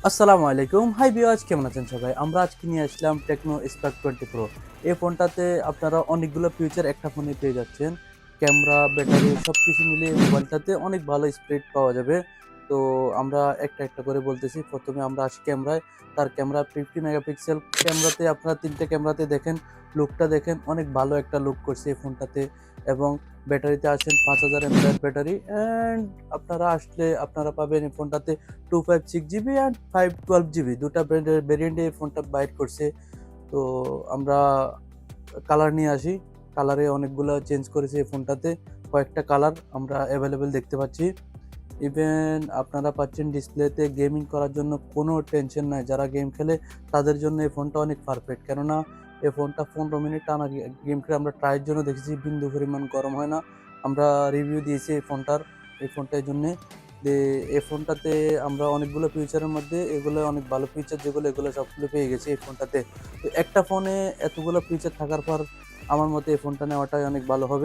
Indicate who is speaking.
Speaker 1: আসসালামু আলাইকুম। Hi viewers, কেমন আছেন সবাই? আমরা আজকে নিয়ে আসলাম টেকনো স্পার্ক 20 প্রো। এই ফোনটাতে আপনারা অনেকগুলো ফিচার একটা ফোনে পেয়ে যাচ্ছেন। ক্যামেরা, ব্যাটারি সবকিছু মিলিয়ে মোবাইলটাতে অনেক ভালো স্পিড পাওয়া যাবে। তো আমরা একটা একটা করে বলতেছি। প্রথমে আমরা আসি ক্যামেরায়। তার ক্যামেরা 50 মেগাপিক্সেল ক্যামেরাতে আপনারা ৩ টে ক্যামেরাতে দেখেন, লুকটা দেখেন অনেক ভালো একটা লুক করছে এই ফোনটাতে। এবং ব্যাটারিতে আসেন 5000 এমএএইচ ব্যাটারি অ্যান্ড আপনারা আসলে আপনারা পাবেন এই ফোনটাতে 256 জিবি অ্যান্ড 512 জিবি দুটা ভেরিয়েন্টে এই ফোনটা বাইর করছে। তো আমরা কালার নিয়ে আসি। কালারে অনেকগুলো চেঞ্জ করেছে এই ফোনটাতে। কয়েকটা কালার আমরা অ্যাভেলেবেল দেখতে পাচ্ছি। ইভেন আপনারা পাচ্ছেন ডিসপ্লেতে গেমিং করার জন্য কোনো টেনশন নাই। যারা গেম খেলে তাদের জন্য এই ফোনটা অনেক পারফেক্ট। কেননা এই ফোনটা 15 মিনিট টানা গেম খেলে আমরা ট্রাইয়ের জন্য দেখেছি, বিন্দু পরিমাণ গরম হয় না। আমরা রিভিউ দিয়েছি এই ফোনটার জন্যে। যে এই ফোনটাতে আমরা অনেকগুলো ফিচারের মধ্যে এগুলো অনেক ভালো ফিচার, যেগুলো এগুলো সবগুলো পেয়ে গেছি এই ফোনটাতে। তো একটা ফোনে এতগুলো ফিচার থাকার পর আমার মতে এই ফোনটা নেওয়াটাই অনেক ভালো হবে।